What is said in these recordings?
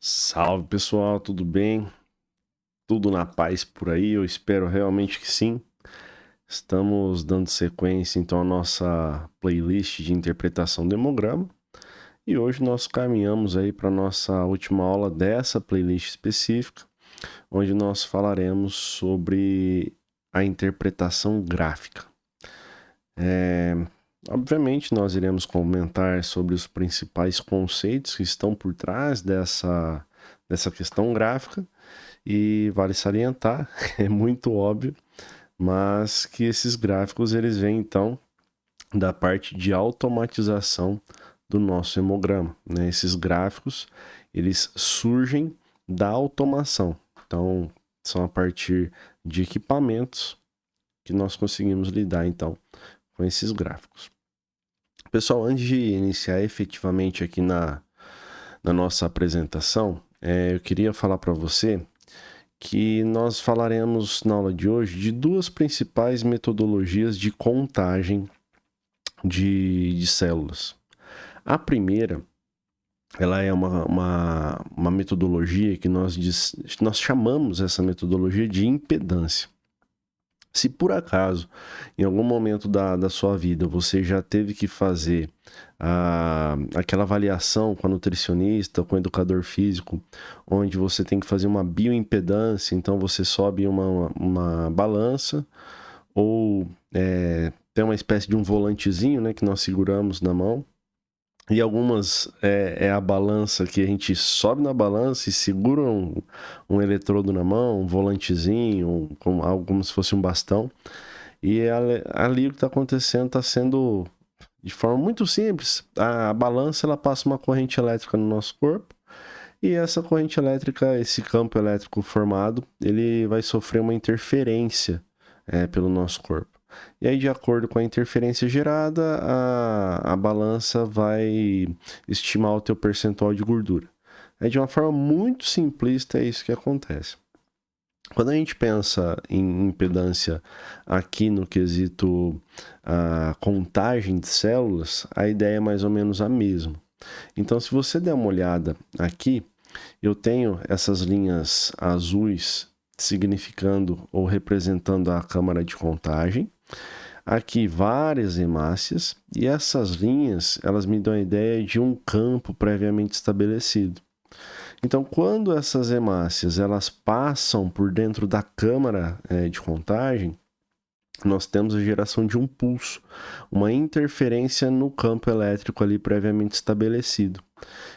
Salve pessoal, tudo bem? Tudo na paz por aí? Eu espero realmente que sim. Estamos dando sequência então à nossa playlist de interpretação do hemograma e hoje nós caminhamos aí para a nossa última aula dessa playlist específica, onde nós falaremos sobre a interpretação gráfica. Obviamente, nós iremos comentar sobre os principais conceitos que estão por trás dessa questão gráfica. E vale salientar, é muito óbvio, mas que esses gráficos eles vêm então da parte de automatização do nosso hemograma, né? Esses gráficos eles surgem da automação, então são a partir de equipamentos que nós conseguimos lidar então com esses gráficos. Pessoal, antes de iniciar efetivamente aqui na nossa apresentação, eu queria falar para você que nós falaremos na aula de hoje de duas principais metodologias de contagem de células. A primeira, ela é uma metodologia que nós chamamos essa metodologia de impedância. Se por acaso, em algum momento da sua vida, você já teve que fazer aquela avaliação com a nutricionista, com o educador físico, onde você tem que fazer uma bioimpedância, então você sobe uma balança, ou tem uma espécie de um volantezinho, né, que nós seguramos na mão, e algumas é a balança que a gente sobe na balança e segura um eletrodo na mão, um volantezinho, algo como se fosse um bastão. E ali o que está acontecendo está sendo de forma muito simples. A balança ela passa uma corrente elétrica no nosso corpo. E essa corrente elétrica, esse campo elétrico formado, ele vai sofrer uma interferência pelo nosso corpo. E aí, de acordo com a interferência gerada, a balança vai estimar o teu percentual de gordura. De uma forma muito simplista, é isso que acontece. Quando a gente pensa em impedância aqui no quesito contagem de células, a ideia é mais ou menos a mesma. Então, se você der uma olhada aqui, eu tenho essas linhas azuis significando ou representando a câmara de contagem. Aqui várias hemácias, e essas linhas elas me dão a ideia de um campo previamente estabelecido. Então, quando essas hemácias elas passam por dentro da câmara de contagem, nós temos a geração de um pulso, uma interferência no campo elétrico ali previamente estabelecido.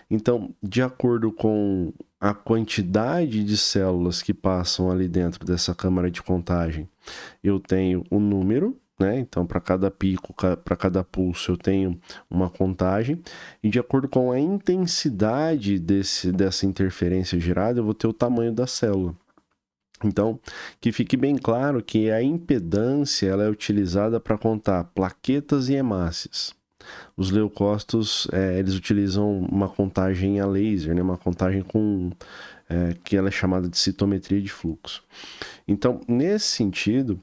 Então, de acordo com a quantidade de células que passam ali dentro dessa câmara de contagem, eu tenho um número, né? Então, para cada pico, para cada pulso, eu tenho uma contagem. E de acordo com a intensidade dessa interferência gerada, eu vou ter o tamanho da célula. Então, que fique bem claro que a impedância ela é utilizada para contar plaquetas e hemácias. Os leucócitos, eles utilizam uma contagem a laser, né? Uma contagem que ela é chamada de citometria de fluxo. Então, nesse sentido,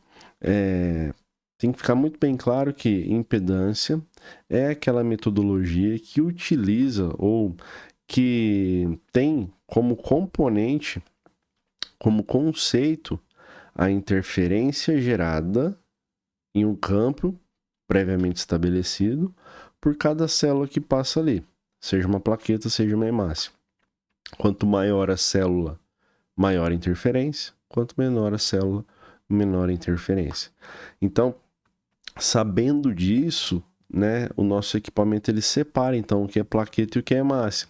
tem que ficar muito bem claro que impedância é aquela metodologia que utiliza ou que tem como componente, como conceito, a interferência gerada em um campo previamente estabelecido por cada célula que passa ali, seja uma plaqueta, seja uma hemácia. Quanto maior a célula, maior a interferência, quanto menor a célula, menor a interferência. Então, sabendo disso, né, o nosso equipamento ele separa então o que é plaqueta e o que é hemácia.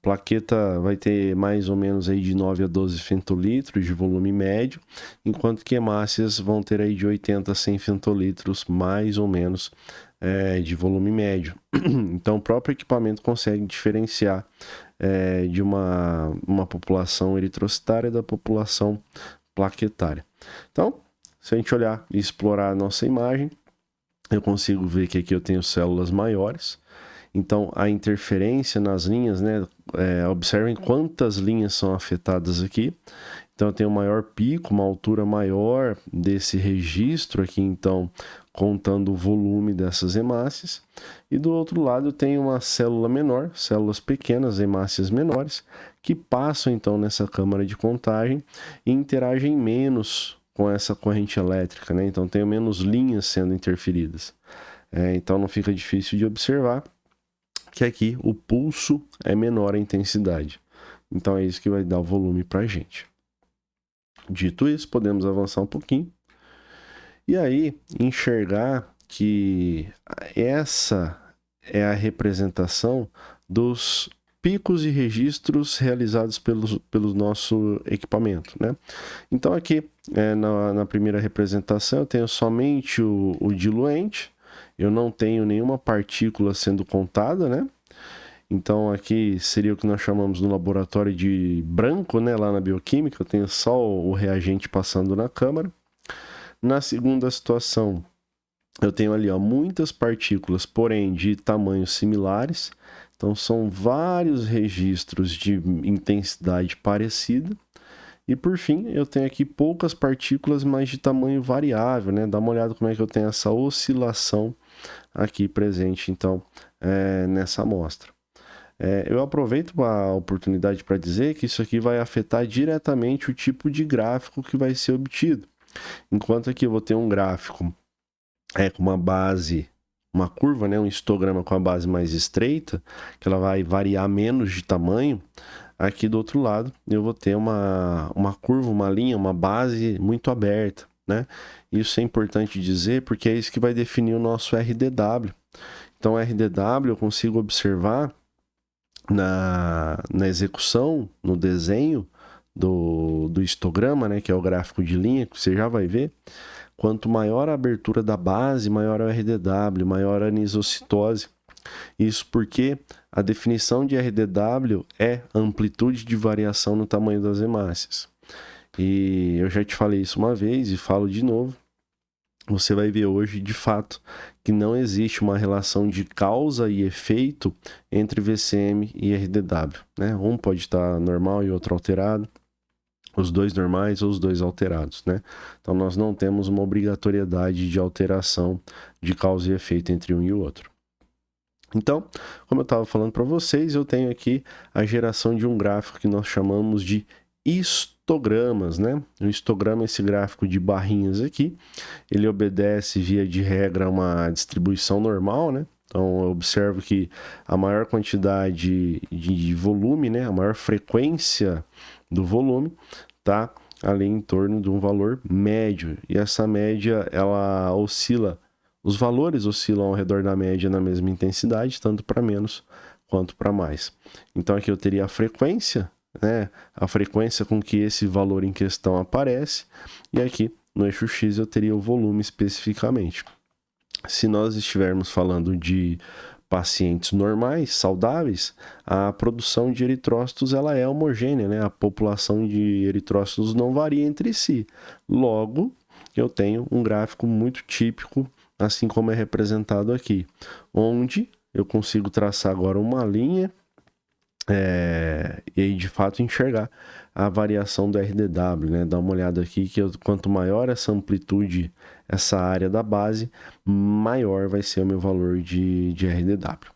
Plaqueta vai ter mais ou menos aí de 9 a 12 fentolitros de volume médio, enquanto que hemácias vão ter aí de 80 a 100 fentolitros mais ou menos de volume médio. Então o próprio equipamento consegue diferenciar de uma população eritrocitária da população plaquetária. Então, se a gente olhar e explorar a nossa imagem, eu consigo ver que aqui eu tenho células maiores. Então, a interferência nas linhas, né? Observem quantas linhas são afetadas aqui. Então eu tenho um maior pico, uma altura maior desse registro aqui, então contando o volume dessas hemácias. E do outro lado eu tenho uma célula menor, células pequenas, hemácias menores, que passam então nessa câmara de contagem e interagem menos com essa corrente elétrica, né? Então tenho menos linhas sendo interferidas. Então não fica difícil de observar que aqui o pulso é menor a intensidade. Então é isso que vai dar o volume para a gente. Dito isso, podemos avançar um pouquinho. E aí, enxergar que essa é a representação dos picos e registros realizados pelo nosso equipamento, né? Então aqui, na primeira representação, eu tenho somente o diluente, eu não tenho nenhuma partícula sendo contada, né? Então aqui seria o que nós chamamos no laboratório de branco, né? Lá na bioquímica, eu tenho só o reagente passando na câmara. Na segunda situação, eu tenho ali muitas partículas, porém de tamanhos similares. Então são vários registros de intensidade parecida. E por fim, eu tenho aqui poucas partículas, mas de tamanho variável, né? Dá uma olhada como é que eu tenho essa oscilação aqui presente, então, nessa amostra. Eu aproveito a oportunidade para dizer que isso aqui vai afetar diretamente o tipo de gráfico que vai ser obtido. Enquanto aqui eu vou ter um gráfico com uma base, uma curva, né, um histograma com a base mais estreita, que ela vai variar menos de tamanho, aqui do outro lado eu vou ter uma curva, uma linha, uma base muito aberta, né? Isso é importante dizer porque é isso que vai definir o nosso RDW. Então, o RDW eu consigo observar na execução, no desenho do histograma, né, que é o gráfico de linha, que você já vai ver, quanto maior a abertura da base, maior é o RDW, maior a anisocitose. Isso porque a definição de RDW é amplitude de variação no tamanho das hemácias. E eu já te falei isso uma vez e falo de novo. Você vai ver hoje, de fato, que não existe uma relação de causa e efeito entre VCM e RDW, né? Um pode estar normal e outro alterado, os dois normais ou os dois alterados, né? Então nós não temos uma obrigatoriedade de alteração de causa e efeito entre um e o outro. Então, como eu estava falando para vocês, eu tenho aqui a geração de um gráfico que nós chamamos de histogramas, né? O histograma é esse gráfico de barrinhas aqui, ele obedece via de regra a uma distribuição normal, né? Então eu observo que a maior quantidade de volume, né? A maior frequência do volume tá ali em torno de um valor médio, e essa média ela oscila. Os valores oscilam ao redor da média na mesma intensidade, tanto para menos quanto para mais. Então aqui eu teria a frequência, né? A frequência com que esse valor em questão aparece, e aqui no eixo X eu teria o volume especificamente. Se nós estivermos falando de pacientes normais, saudáveis, a produção de eritrócitos ela é homogênea, né? A população de eritrócitos não varia entre si. Logo, eu tenho um gráfico muito típico, assim como é representado aqui, onde eu consigo traçar agora uma linha e aí de fato enxergar a variação do RDW, né? Dá uma olhada aqui que quanto maior essa amplitude, essa área da base, maior vai ser o meu valor de RDW.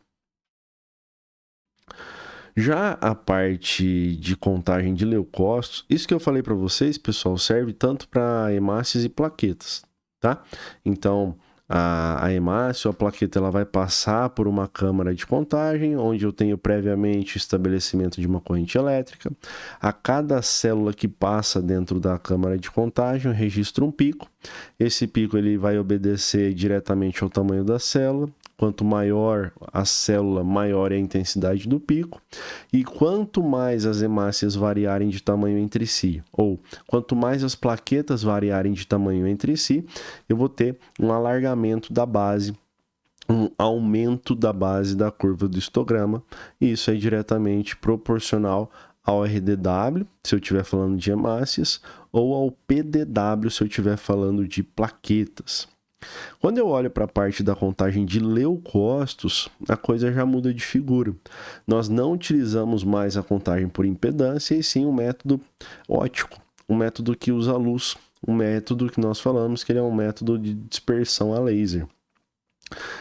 Já a parte de contagem de leucócitos, isso que eu falei para vocês, pessoal, serve tanto para hemácias e plaquetas, tá? Então, a hemácia ou a plaqueta ela vai passar por uma câmara de contagem, onde eu tenho previamente o estabelecimento de uma corrente elétrica. A cada célula que passa dentro da câmara de contagem, eu registro um pico. Esse pico ele vai obedecer diretamente ao tamanho da célula. Quanto maior a célula, maior é a intensidade do pico. E quanto mais as hemácias variarem de tamanho entre si, ou quanto mais as plaquetas variarem de tamanho entre si, eu vou ter um alargamento da base, um aumento da base da curva do histograma, e isso é diretamente proporcional ao RDW, se eu estiver falando de hemácias, ou ao PDW, se eu estiver falando de plaquetas. Quando eu olho para a parte da contagem de leucócitos, a coisa já muda de figura. Nós não utilizamos mais a contagem por impedância, e sim o método óptico, um método que usa luz, um método que nós falamos que ele é um método de dispersão a laser.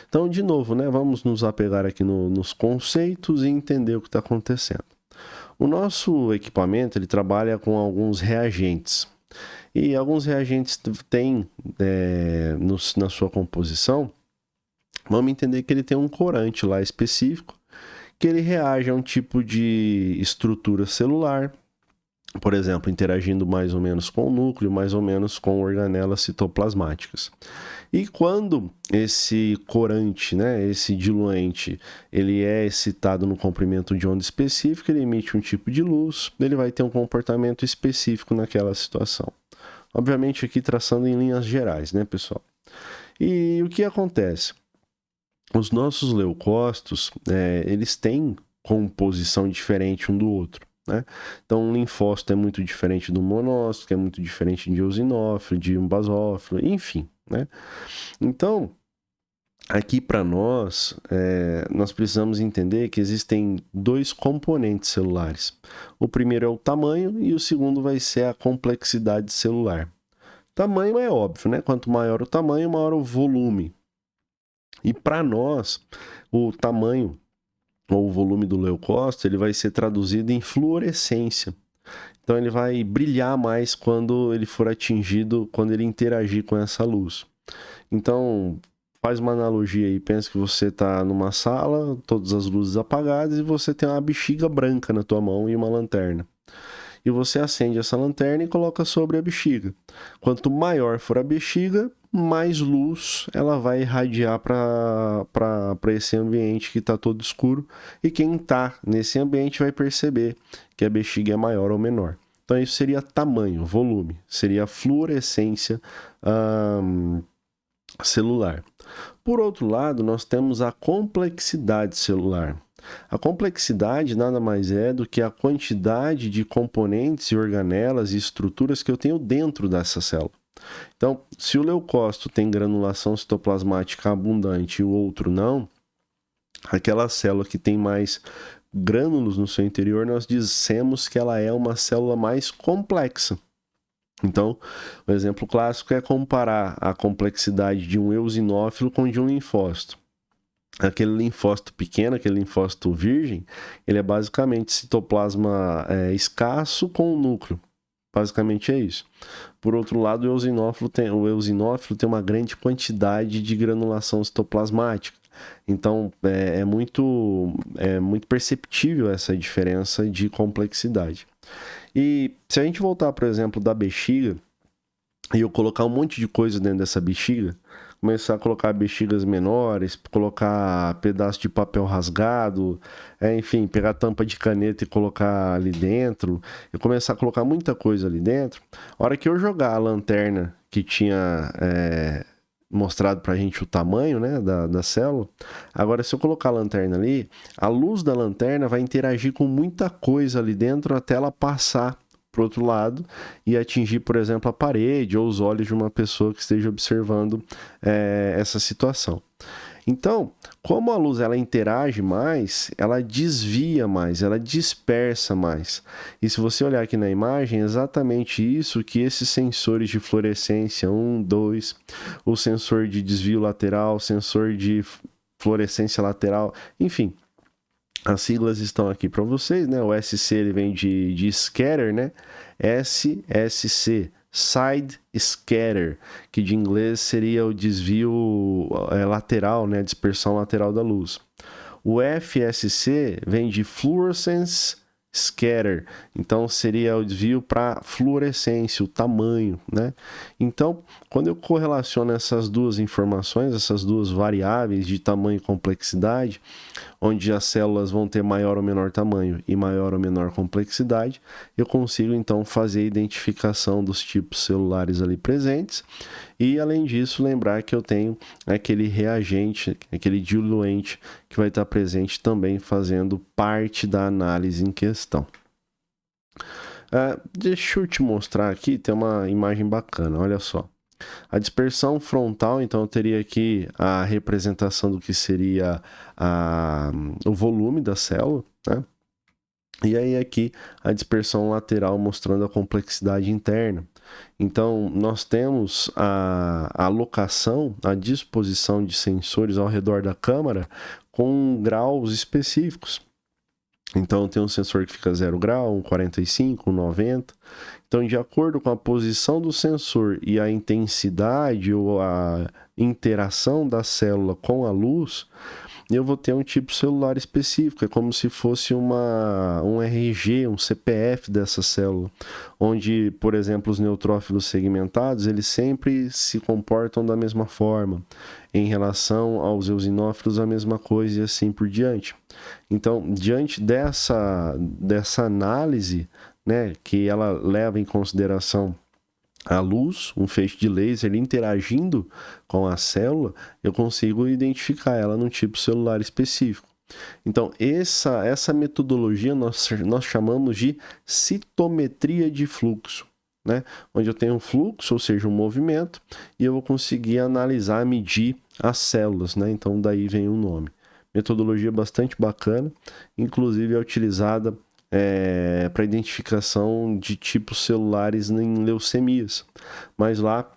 Então, de novo, né, vamos nos apegar aqui nos conceitos e entender o que está acontecendo. O nosso equipamento ele trabalha com alguns reagentes. E alguns reagentes têm na sua composição, vamos entender que ele tem um corante lá específico, que ele reage a um tipo de estrutura celular, por exemplo, interagindo mais ou menos com o núcleo, mais ou menos com organelas citoplasmáticas. E quando esse corante, né, esse diluente, ele é excitado no comprimento de onda específico, ele emite um tipo de luz, ele vai ter um comportamento específico naquela situação. Obviamente aqui traçando em linhas gerais, né, pessoal? E o que acontece? Os nossos leucócitos, eles têm composição diferente um do outro, né? Então, um linfócito é muito diferente do monócito, que é muito diferente de eosinófilo, de um basófilo, enfim, né? Então, aqui para nós, nós precisamos entender que existem dois componentes celulares. O primeiro é o tamanho e o segundo vai ser a complexidade celular. Tamanho é óbvio, né? Quanto maior o tamanho, maior o volume. E para nós, o tamanho ou o volume do leucócito, ele vai ser traduzido em fluorescência. Então ele vai brilhar mais quando ele for atingido, quando ele interagir com essa luz. Então, faz uma analogia aí, pensa que você está numa sala, todas as luzes apagadas e você tem uma bexiga branca na tua mão e uma lanterna. E você acende essa lanterna e coloca sobre a bexiga. Quanto maior for a bexiga, mais luz ela vai irradiar para esse ambiente que está todo escuro. E quem está nesse ambiente vai perceber que a bexiga é maior ou menor. Então isso seria tamanho, volume, seria fluorescência celular. Por outro lado, nós temos a complexidade celular. A complexidade nada mais é do que a quantidade de componentes e organelas e estruturas que eu tenho dentro dessa célula. Então, se o leucócito tem granulação citoplasmática abundante e o outro não, aquela célula que tem mais grânulos no seu interior, nós dizemos que ela é uma célula mais complexa. Então, o exemplo clássico é comparar a complexidade de um eosinófilo com de um linfócito. Aquele linfócito pequeno, aquele linfócito virgem, ele é basicamente citoplasma escasso com o núcleo. Basicamente é isso. Por outro lado, o eosinófilo tem uma grande quantidade de granulação citoplasmática. Então, é muito perceptível essa diferença de complexidade. E se a gente voltar, por exemplo, da bexiga, e eu colocar um monte de coisa dentro dessa bexiga, começar a colocar bexigas menores, colocar pedaço de papel rasgado, enfim, pegar tampa de caneta e colocar ali dentro, e começar a colocar muita coisa ali dentro, a hora que eu jogar a lanterna que tinha mostrado pra gente o tamanho, né, da célula, agora se eu colocar a lanterna ali, a luz da lanterna vai interagir com muita coisa ali dentro até ela passar para o outro lado e atingir, por exemplo, a parede ou os olhos de uma pessoa que esteja observando essa situação. Então, como a luz ela interage mais, ela desvia mais, ela dispersa mais. E se você olhar aqui na imagem, é exatamente isso que esses sensores de fluorescência 1, 2, o sensor de desvio lateral, sensor de fluorescência lateral, enfim, as siglas estão aqui para vocês, né? O SC ele vem de scatter, né? SSC, Side Scatter, que de inglês seria o desvio lateral, né? Dispersão lateral da luz. O FSC vem de Fluorescence Scatter, então seria o desvio para fluorescência, o tamanho, né? Então, quando eu correlaciono essas duas informações, essas duas variáveis de tamanho e complexidade, onde as células vão ter maior ou menor tamanho e maior ou menor complexidade, eu consigo então fazer a identificação dos tipos celulares ali presentes e, além disso, lembrar que eu tenho aquele reagente, aquele diluente que vai estar presente também fazendo parte da análise em questão. Deixa eu te mostrar aqui, tem uma imagem bacana, olha só. A dispersão frontal, então eu teria aqui a representação do que seria o volume da célula, né? E aí aqui a dispersão lateral mostrando a complexidade interna. Então, nós temos a alocação, a disposição de sensores ao redor da câmara com graus específicos. Então, tem um sensor que fica 0 grau, um 45, um 90. Então, de acordo com a posição do sensor e a intensidade ou a interação da célula com a luz, eu vou ter um tipo celular específico. É como se fosse um RG, um CPF dessa célula, onde, por exemplo, os neutrófilos segmentados, eles sempre se comportam da mesma forma. Em relação aos eosinófilos, a mesma coisa e assim por diante. Então, diante dessa análise, né, que ela leva em consideração a luz, um feixe de laser interagindo com a célula, eu consigo identificar ela num tipo celular específico. Então, essa metodologia nós chamamos de citometria de fluxo, né? Onde eu tenho um fluxo, ou seja, um movimento, e eu vou conseguir analisar, medir as células, né? Então, daí vem o nome. Metodologia bastante bacana, inclusive é utilizada para identificação de tipos celulares em leucemias. Mas lá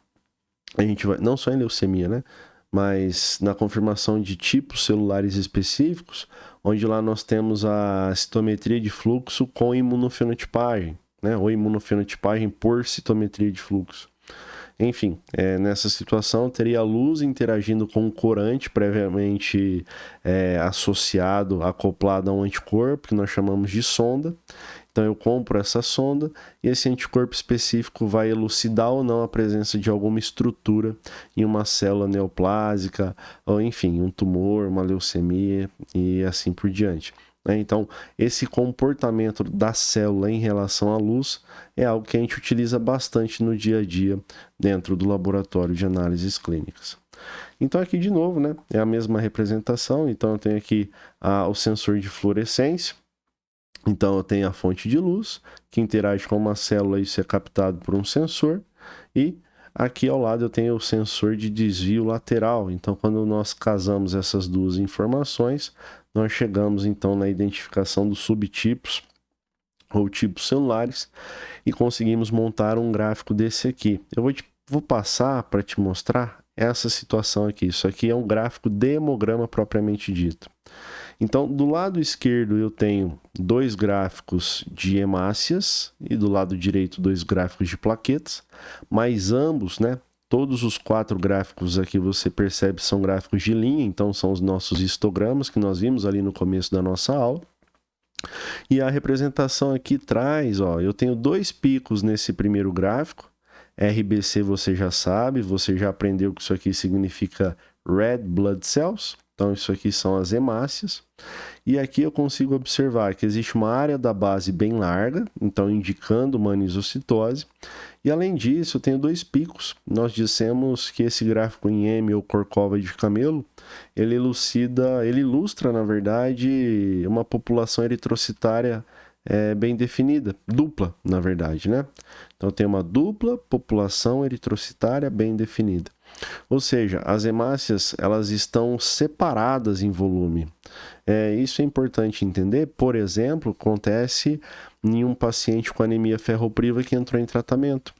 a gente vai, não só em leucemia, né? Mas na confirmação de tipos celulares específicos, onde lá nós temos a citometria de fluxo com imunofenotipagem, né? Ou imunofenotipagem por citometria de fluxo. Enfim, nessa situação teria a luz interagindo com um corante previamente associado, acoplado a um anticorpo, que nós chamamos de sonda. Então eu compro essa sonda e esse anticorpo específico vai elucidar ou não a presença de alguma estrutura em uma célula neoplásica, ou enfim, um tumor, uma leucemia e assim por diante. Então, esse comportamento da célula em relação à luz é algo que a gente utiliza bastante no dia a dia dentro do laboratório de análises clínicas. Então, aqui de novo, né, é a mesma representação. Então, eu tenho aqui o sensor de fluorescência. Então, eu tenho a fonte de luz que interage com uma célula, isso é captado por um sensor. E aqui ao lado eu tenho o sensor de desvio lateral. Então, quando nós casamos essas duas informações, nós chegamos então na identificação dos subtipos ou tipos celulares e conseguimos montar um gráfico desse aqui. Eu vou passar para te mostrar essa situação aqui. Isso aqui é um gráfico de hemograma propriamente dito. Então, do lado esquerdo eu tenho dois gráficos de hemácias e do lado direito dois gráficos de plaquetas, mas ambos, né, todos os quatro gráficos aqui você percebe são gráficos de linha, então são os nossos histogramas que nós vimos ali no começo da nossa aula. E a representação aqui traz, ó, eu tenho dois picos nesse primeiro gráfico. RBC você já sabe, você já aprendeu que isso aqui significa Red Blood Cells. Então, isso aqui são as hemácias. E aqui eu consigo observar que existe uma área da base bem larga, então indicando uma anisocitose. E além disso, eu tenho dois picos. Nós dissemos que esse gráfico em M ou corcova de camelo, ele ilustra, na verdade, uma população eritrocitária bem definida, dupla, na verdade, né? Então tem uma dupla população eritrocitária bem definida. Ou seja, as hemácias elas estão separadas em volume. Isso é importante entender. Por exemplo, acontece em um paciente com anemia ferropriva que entrou em tratamento.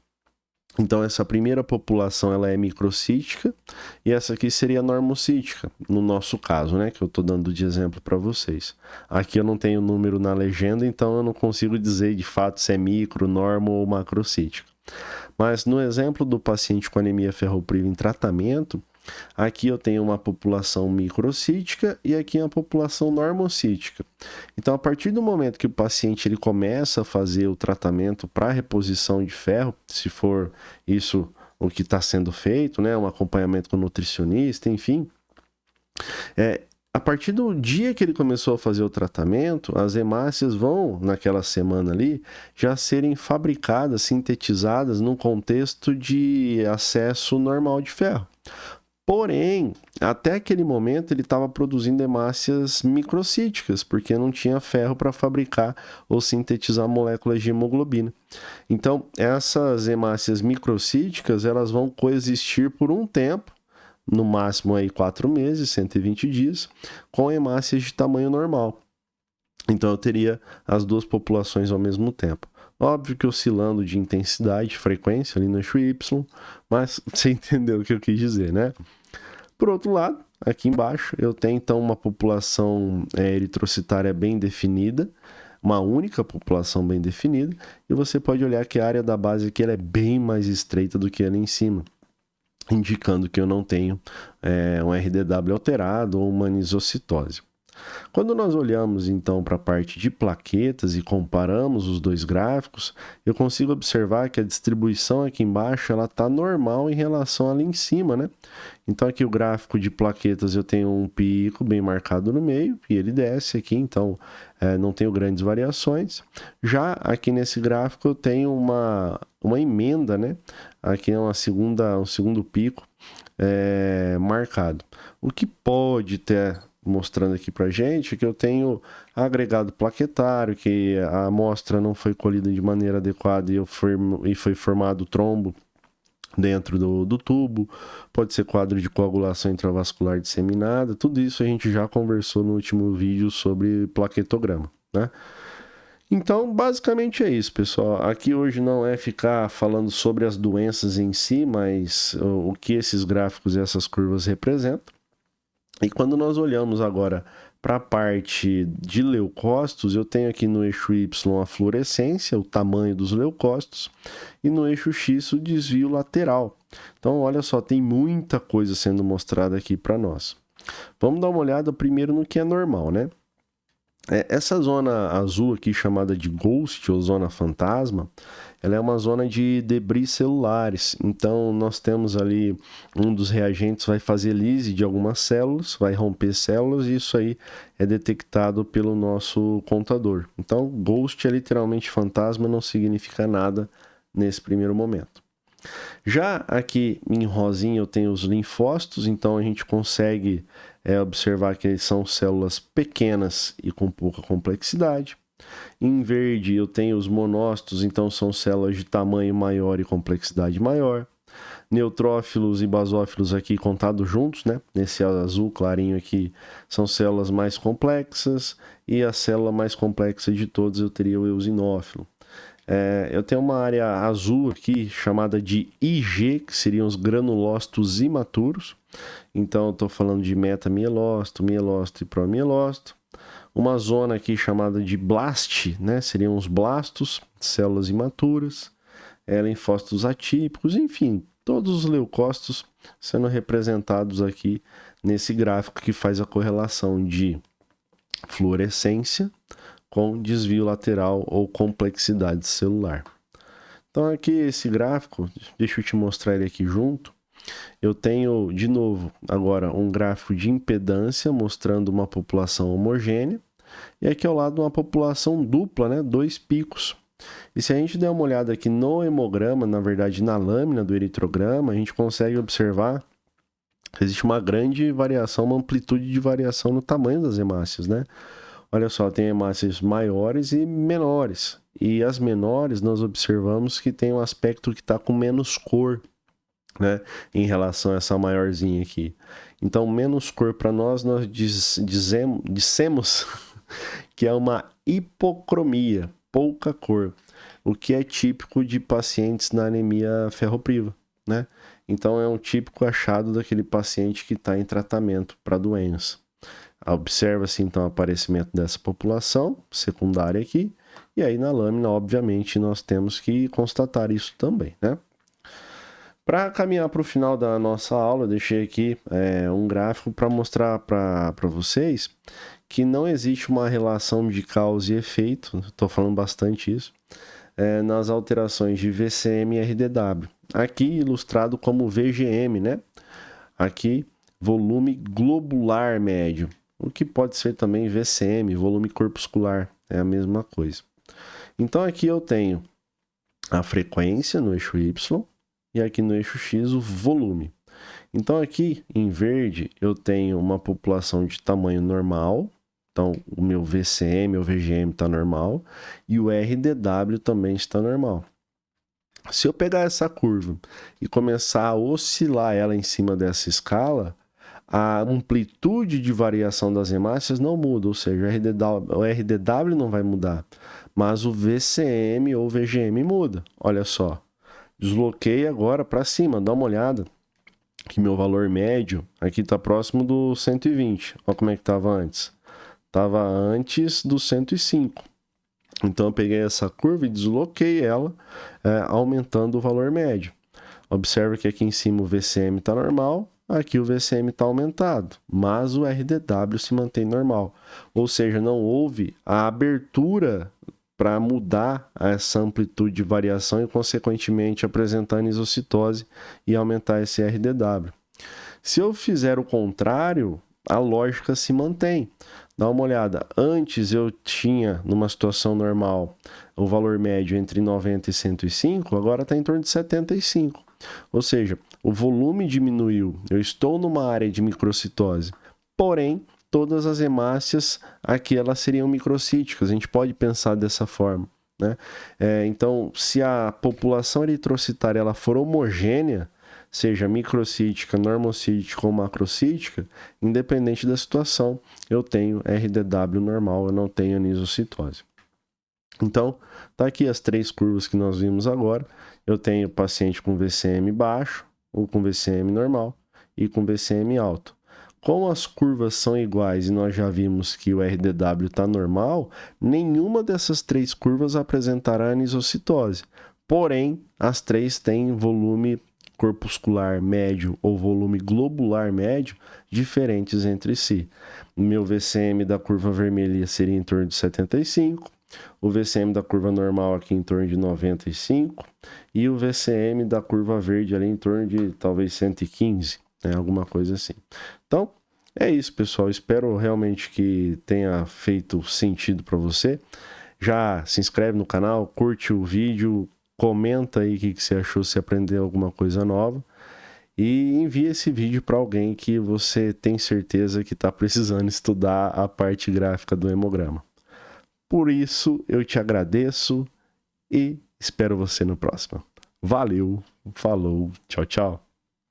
Então, essa primeira população ela é microcítica e essa aqui seria normocítica, no nosso caso, né? Que eu estou dando de exemplo para vocês. Aqui eu não tenho número na legenda, então eu não consigo dizer de fato se é micro, normo ou macrocítica. Mas no exemplo do paciente com anemia ferropriva em tratamento, aqui eu tenho uma população microcítica e aqui uma população normocítica. Então, a partir do momento que o paciente ele começa a fazer o tratamento para reposição de ferro, se for isso o que está sendo feito, né, um acompanhamento com nutricionista, enfim, a partir do dia que ele começou a fazer o tratamento, as hemácias vão, naquela semana ali, já serem fabricadas, sintetizadas num contexto de acesso normal de ferro. Porém, até aquele momento ele estava produzindo hemácias microcíticas, porque não tinha ferro para fabricar ou sintetizar moléculas de hemoglobina. Então, essas hemácias microcíticas, elas vão coexistir por um tempo, no máximo aí 4 meses, 120 dias, com hemácias de tamanho normal. Então eu teria as duas populações ao mesmo tempo. Óbvio que oscilando de intensidade, frequência ali no eixo Y, mas você entendeu o que eu quis dizer, né? Por outro lado, aqui embaixo eu tenho então uma população eritrocitária bem definida, uma única população bem definida, e você pode olhar que a área da base aqui ela é bem mais estreita do que ali em cima, indicando que eu não tenho um RDW alterado ou uma anisocitose. Quando nós olhamos então para a parte de plaquetas e comparamos os dois gráficos, eu consigo observar que a distribuição aqui embaixo ela está normal em relação ali em cima, né? Então aqui o gráfico de plaquetas eu tenho um pico bem marcado no meio e ele desce aqui, então não tenho grandes variações. Já aqui nesse gráfico eu tenho uma emenda, né? Aqui é um segundo pico marcado. O que pode ter mostrando aqui pra gente que eu tenho agregado plaquetário, que a amostra não foi colhida de maneira adequada e foi formado trombo dentro do tubo, pode ser quadro de coagulação intravascular disseminada, tudo isso a gente já conversou no último vídeo sobre plaquetograma, né? Então, basicamente é isso, pessoal. Aqui hoje não é ficar falando sobre as doenças em si, mas o que esses gráficos e essas curvas representam. E quando nós olhamos agora para a parte de leucócitos, eu tenho aqui no eixo Y a fluorescência, o tamanho dos leucócitos, e no eixo X o desvio lateral. Então, olha só, tem muita coisa sendo mostrada aqui para nós. Vamos dar uma olhada primeiro no que é normal, né? Essa zona azul aqui, chamada de ghost ou zona fantasma, ela é uma zona de debris celulares. Então, nós temos ali um dos reagentes vai fazer lise de algumas células, vai romper células e isso aí é detectado pelo nosso contador. Então, ghost é literalmente fantasma, não significa nada nesse primeiro momento. Já aqui em rosinha eu tenho os linfócitos, então a gente consegue observar que eles são células pequenas e com pouca complexidade. Em verde eu tenho os monócitos, então são células de tamanho maior e complexidade maior. Neutrófilos e basófilos aqui contados juntos, né? Nesse azul clarinho aqui são células mais complexas e a célula mais complexa de todas eu teria o eosinófilo. Eu tenho uma área azul aqui chamada de IG, que seriam os granulócitos imaturos. Então eu estou falando de metamielócito, mielócito e promielócito. Uma zona aqui chamada de blast, né? Seriam os blastos, células imaturas, linfócitos atípicos, enfim, todos os leucócitos sendo representados aqui nesse gráfico que faz a correlação de fluorescência com desvio lateral ou complexidade celular. Então aqui esse gráfico, deixa eu te mostrar ele aqui junto. Eu tenho, de novo, agora um gráfico de impedância mostrando uma população homogênea. E aqui ao lado uma população dupla, né? Dois picos. E se a gente der uma olhada aqui no hemograma, na verdade na lâmina do eritrograma, a gente consegue observar que existe uma grande variação, uma amplitude de variação no tamanho das hemácias, né? Olha só, tem hemácias maiores e menores. E as menores nós observamos que tem um aspecto que está com menos cor, né, em relação a essa maiorzinha aqui. Então, menos cor para nós dissemos que é uma hipocromia, pouca cor, o que é típico de pacientes na anemia ferropriva, né? Então, é um típico achado daquele paciente que está em tratamento para doença. Observa-se então o aparecimento dessa população secundária aqui, e aí na lâmina, obviamente, nós temos que constatar isso também, né? Para caminhar para o final da nossa aula, eu deixei aqui um gráfico para mostrar para vocês que não existe uma relação de causa e efeito, estou falando bastante isso, nas alterações de VCM e RDW. Aqui ilustrado como VGM, né? Aqui, volume globular médio, o que pode ser também VCM, volume corpuscular, é a mesma coisa. Então aqui eu tenho a frequência no eixo Y e aqui no eixo X o volume. Então aqui em verde eu tenho uma população de tamanho normal, então o meu VCM, o VGM está normal e o RDW também está normal. Se eu pegar essa curva e começar a oscilar ela em cima dessa escala, a amplitude de variação das hemácias não muda, ou seja, o RDW não vai mudar, mas o VCM ou VGM muda. Olha só, desloquei agora para cima, dá uma olhada, que meu valor médio aqui está próximo do 120. Olha como é que estava antes. Estava antes do 105. Então eu peguei essa curva e desloquei ela, aumentando o valor médio. Observe que aqui em cima o VCM está normal, aqui o VCM está aumentado, mas o RDW se mantém normal. Ou seja, não houve a abertura para mudar essa amplitude de variação e, consequentemente, apresentar anisocitose e aumentar esse RDW. Se eu fizer o contrário, a lógica se mantém. Dá uma olhada, antes eu tinha, numa situação normal, o valor médio entre 90 e 105, agora está em torno de 75. Ou seja, o volume diminuiu, eu estou numa área de microcitose, porém, todas as hemácias aqui elas seriam microcíticas, a gente pode pensar dessa forma, né? Então, se a população eritrocitária ela for homogênea, seja microcítica, normocítica ou macrocítica, independente da situação, eu tenho RDW normal, eu não tenho anisocitose. Então, tá aqui as 3 curvas que nós vimos agora. Eu tenho paciente com VCM baixo, ou com VCM normal, e com VCM alto. Como as curvas são iguais e nós já vimos que o RDW está normal, nenhuma dessas 3 curvas apresentará anisocitose. Porém, as 3 têm volume corpuscular médio ou volume globular médio diferentes entre si. O meu VCM da curva vermelha seria em torno de 75, o VCM da curva normal aqui em torno de 95 e o VCM da curva verde ali em torno de talvez 115, né? Alguma coisa assim. Então, é isso, pessoal. Espero realmente que tenha feito sentido para você. Já se inscreve no canal, curte o vídeo, comenta aí o que você achou, se aprendeu alguma coisa nova. E envia esse vídeo para alguém que você tem certeza que está precisando estudar a parte gráfica do hemograma. Por isso, eu te agradeço e espero você no próximo. Valeu, falou, tchau, tchau.